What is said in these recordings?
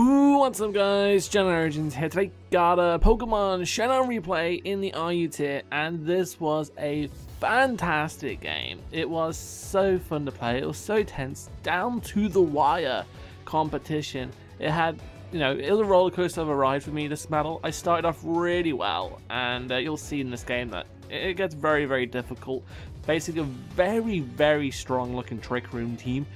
What's up guys, JohnOrigins here. Today got a Pokemon Showdown replay in the RU tier, and this was a fantastic game. It was so fun to play, it was so tense, down to the wire competition. It had, it was a roller coaster of a ride for me, this battle. I started off really well, and you'll see in this game that it gets very, very difficult. Basically a very, very strong looking Trick Room team,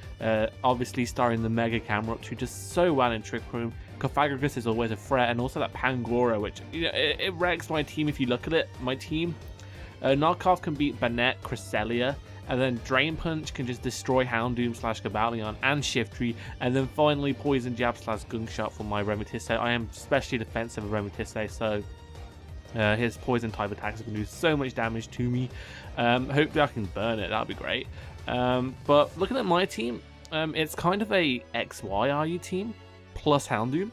obviously starring the Mega Camerupt, who does so well in Trick Room. Cofagrigus is always a threat, and also that Pangoro, which it wrecks my team if you look at it. My team, Knockoff can beat Banette, Cresselia, and then Drain Punch can just destroy Houndoom / Cobalion and Shiftry, and then finally Poison Jab / Gunk Shot for my Remitisse. I am especially defensive of Remitisse, so his poison type attacks can do so much damage to me. Hopefully I can burn it, that'd be great. But looking at my team, it's kind of a XY RU team plus Houndoom.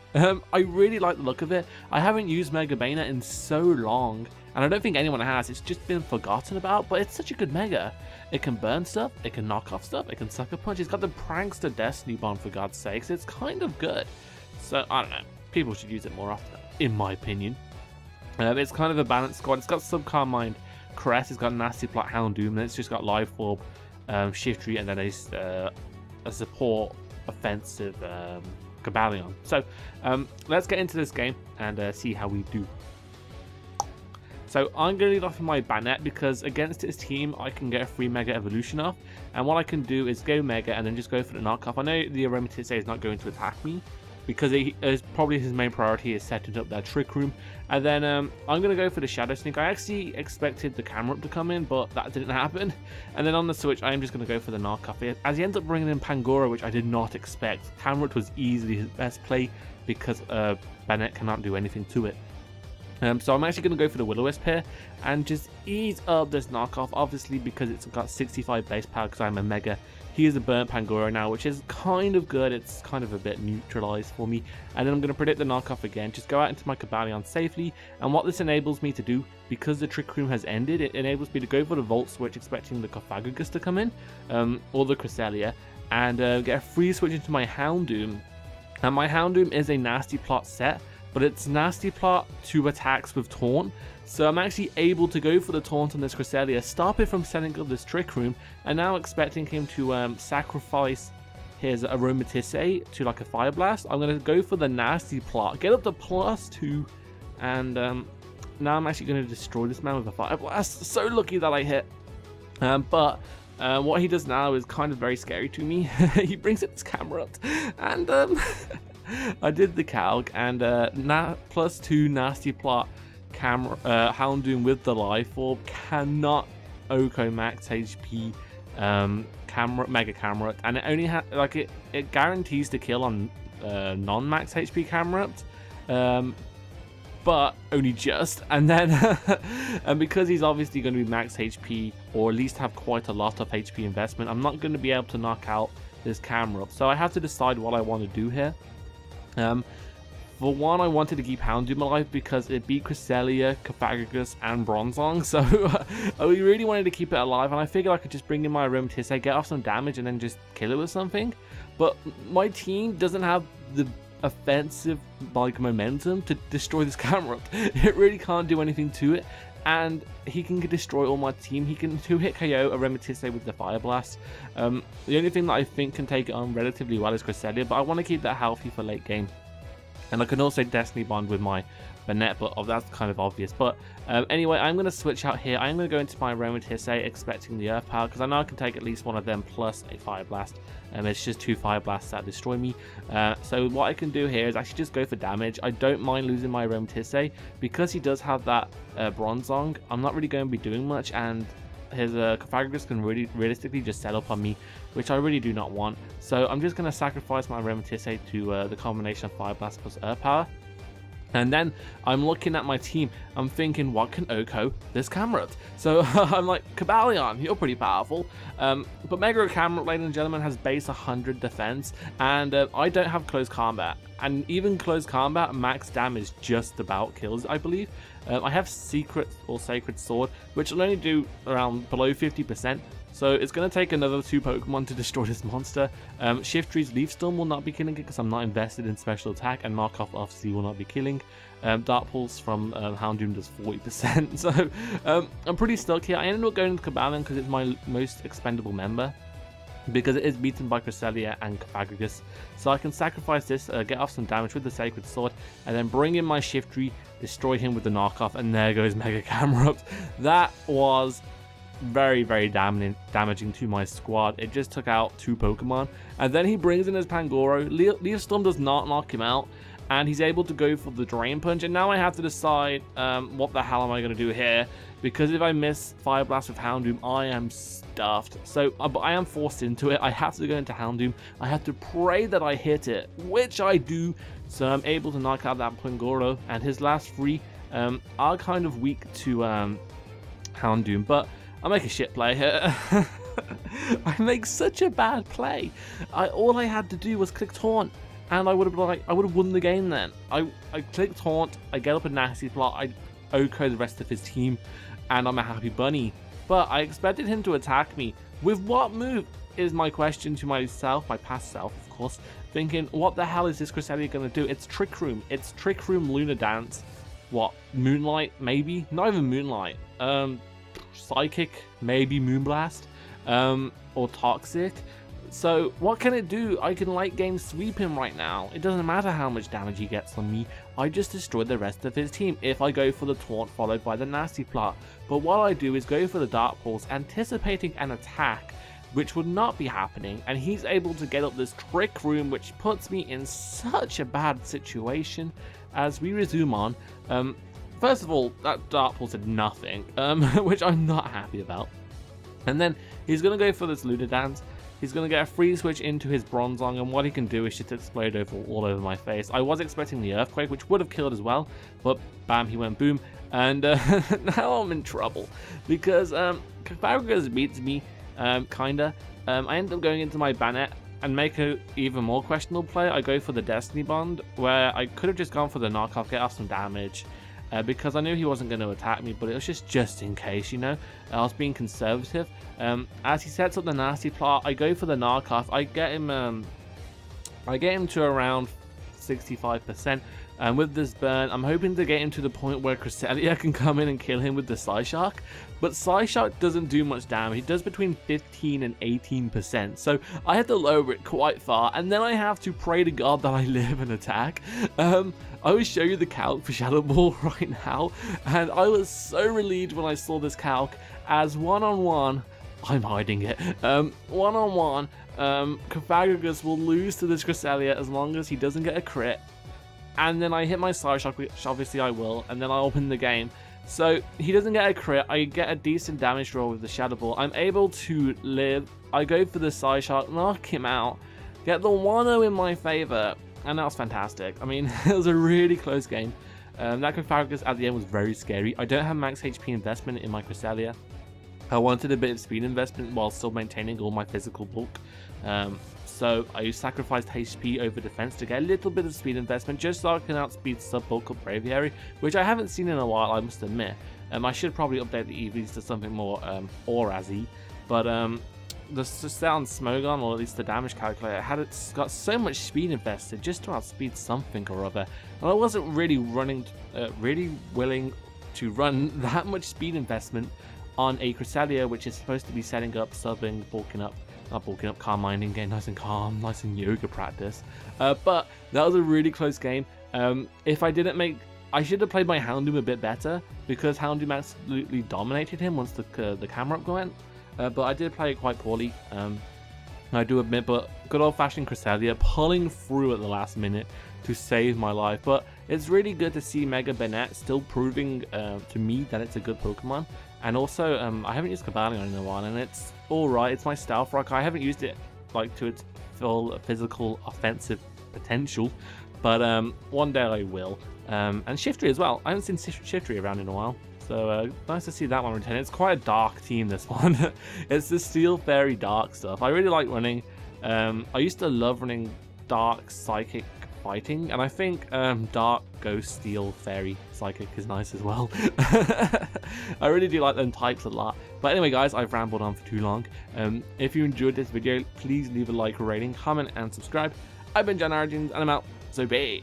I really like the look of it. I haven't used Mega Bana in so long, and I don't think anyone has. It's just been forgotten about, but it's such a good Mega. It can burn stuff, it can knock off stuff, it can Sucker Punch. It's got the Prankster Destiny Bomb, for God's sakes. It's kind of good. So, I don't know. People should use it more often, in my opinion. It's kind of a balanced squad. It's got Subcarmine Caress, it's got Nasty Plot Houndoom, and it's just got Life Orb, Shiftry, and then a support offensive Cobalion. So let's get into this game and see how we do. So I'm going to lead off with my Banette, because against his team I can get a free Mega Evolution off, and what I can do is go Mega and then just go for the knockoff. I know the Remitisse is not going to attack me, because probably his main priority is setting up that Trick Room. And then I'm going to go for the Shadow Sneak. I actually expected the Camerupt to come in, but that didn't happen. And then on the switch, I am just going to go for the knockoff. As he ends up bringing in Pangoro, which I did not expect. Camerupt was easily his best play, because Banette cannot do anything to it. So I'm actually going to go for the Will-O-Wisp here and just ease up this knockoff, obviously because it's got 65 base power because I'm a Mega. He is a burnt Pangoro now, which is kind of good. It's kind of a bit neutralized for me. And then I'm going to predict the knockoff again, just go out into my Cobalion safely. And what this enables me to do, because the Trick Room has ended, it enables me to go for the Volt Switch, expecting the Cofagrigus to come in, or the Cresselia, and get a free switch into my Houndoom. And my Houndoom is a Nasty Plot set, but it's Nasty Plot 2 attacks with Taunt, so I'm actually able to go for the Taunt on this Cresselia, stop it from setting up this Trick Room, and now expecting him to sacrifice his Remitisse to like a Fire Blast. I'm going to go for the Nasty Plot, get up to +2, and now I'm actually going to destroy this man with a Fire Blast. So lucky that I hit, but what he does now is kind of very scary to me. He brings in his Camerupt, and I did the calc, and +2 Nasty Plot Houndoom with the Life Orb cannot Oko max HP Mega Camerupt, and it only it guarantees to kill on non-max HP Camerupt, but only just. And then and because he's obviously going to be max HP, or at least have quite a lot of HP investment, I'm not going to be able to knock out this Camerupt, so I have to decide what I want to do here. For one, I wanted to keep Houndoom alive because it beat Cresselia, Cofagrigus, and Bronzong, so I really wanted to keep it alive, and I figured I could just bring in my Remitisse, get off some damage, and then just kill it with something. But my team doesn't have the offensive momentum to destroy this Camerupt. It really can't do anything to it, and he can destroy all my team. He can 2-hit KO a Remitisse with the Fire Blast. The only thing that I think can take it on relatively well is Cresselia, but I want to keep that healthy for late game. And I can also Destiny Bond with my Banette, but that's kind of obvious. But anyway, I'm going to switch out here. I'm going to go into my Remitisse, expecting the Earth Power, because I know I can take at least one of them plus a Fire Blast. It's just 2 Fire Blasts that destroy me. So what I can do here is actually just go for damage. I don't mind losing my Remitisse, because he does have that Bronzong. I'm not really going to be doing much, and his Cofagrigus can realistically just set up on me, which I really do not want. So I'm just going to sacrifice my Remitisse to the combination of Fire Blast plus Earth Power. And then I'm looking at my team, I'm thinking, what can Oko this Camerupt? So I'm like, Cobalion, you're pretty powerful. But Mega Camerupt, ladies and gentlemen, has base 100 defense, and I don't have close combat. And even close combat, max damage just about kills, I believe. I have Secret or Sacred Sword, which will only do around below 50%, So it's going to take another 2 Pokemon to destroy this monster. Shiftry's Leaf Storm will not be killing it because I'm not invested in special attack, and Markov obviously will not be killing. Dark Pulse from Houndoom does 40%, so I'm pretty stuck here. I ended up going to Kabalion because it's my most expendable member, because it is beaten by Cresselia and Cofagrigus. So I can sacrifice this, get off some damage with the Sacred Sword, and then bring in my Shiftry, destroy him with the knockoff, and there goes Mega Camerupt. That was very, very damaging to my squad. It just took out 2 Pokemon, and then he brings in his Pangoro. Leaf Storm does not knock him out, and he's able to go for the Drain Punch, and now I have to decide what the hell am I going to do here, because if I miss Fire Blast with Houndoom, I am stuffed. So I am forced into it. I have to go into Houndoom. I have to pray that I hit it, which I do, so I'm able to knock out that Pangoro, and his last 3 are kind of weak to Houndoom, but I make a shit play here. I make such a bad play. All I had to do was click Taunt, and I would have won the game then. I click Taunt, I get up a nasty plot, I OHKO the rest of his team, and I'm a happy bunny. But I expected him to attack me. With what move is my question to myself, my past self, of course, thinking, what the hell is this Cresselia going to do? It's Trick Room. It's Trick Room Lunar Dance. What? Moonlight? Maybe? Not even Moonlight. Psychic? Maybe Moonblast? Or Toxic? So what can it do? I can late game sweep him right now. It doesn't matter how much damage he gets on me. I just destroyed the rest of his team if I go for the Taunt followed by the Nasty Plot. But what I do is go for the Dark Pulse, anticipating an attack, which would not be happening, and he's able to get up this Trick Room, which puts me in such a bad situation. As we resume on, first of all, that Dark Pulse did nothing, which I'm not happy about. And then he's going to go for this Lunar Dance. He's going to get a free switch into his Bronzong, and what he can do is just explode all over my face. I was expecting the Earthquake, which would have killed as well, but bam, he went boom. And now I'm in trouble, because Cofagrigus beats me, kinda. I end up going into my Banette and make a even more questionable play. I go for the Destiny Bond, where I could have just gone for the knockoff, get off some damage, because I knew he wasn't going to attack me, but it was just in case, you know. I was being conservative. As he sets up the Nasty Plot, I go for the knockoff. I get him to around 65%, and with this burn, I'm hoping to get him to the point where Cresselia can come in and kill him with the Psyshock. But Psyshock doesn't do much damage. He does between 15 and 18%, so I have to lower it quite far, and then I have to pray to God that I live and attack. I will show you the calc for Shadow Ball right now, and I was so relieved when I saw this calc, as one-on-one, I'm hiding it, one-on-one, Cofagrigus will lose to this Cresselia as long as he doesn't get a crit, and then I hit my Psyshock, which obviously I will, and then I'll win the game. So he doesn't get a crit, I get a decent damage roll with the Shadow Ball, I'm able to live, I go for the Psyshock, knock him out, get the 1-0 in my favour, and that was fantastic. I mean, it was a really close game. That Cofagrigus at the end was very scary. I don't have max HP investment in my Cresselia. I wanted a bit of speed investment while still maintaining all my physical bulk. So I sacrificed HP over defense to get a little bit of speed investment just so I can outspeed sub-bulk of Braviary, which I haven't seen in a while, I must admit. I should probably update the EVs to something more Aurazy, but the sound Smogon, or at least the damage calculator, it's got so much speed invested just to outspeed something or other, and I wasn't really willing to run that much speed investment on a Cresselia, which is supposed to be setting up, subbing, calm minding, getting nice and calm, nice and yoga practice. But that was a really close game. If I didn't make, I should have played my Houndoom a bit better, because Houndoom absolutely dominated him once the camera up went. But I did play it quite poorly, I do admit, but good old-fashioned Cresselia pulling through at the last minute to save my life. But it's really good to see Mega Banette still proving to me that it's a good Pokemon. And also, I haven't used Kabalion in a while, and it's alright. It's my Stealth Rock. I haven't used it like to its full physical offensive potential, but one day I will. And Shiftry as well. I haven't seen Shiftry around in a while. So nice to see that one return. It's quite a dark team, this one. It's the Steel Fairy Dark stuff. I really like running. I used to love running Dark Psychic Fighting, and I think Dark Ghost Steel Fairy Psychic is nice as well. I really do like them types a lot. But anyway, guys, I've rambled on for too long. If you enjoyed this video, please leave a like or rating, comment, and subscribe. I've been JohnOrigins, and I'm out. So bye.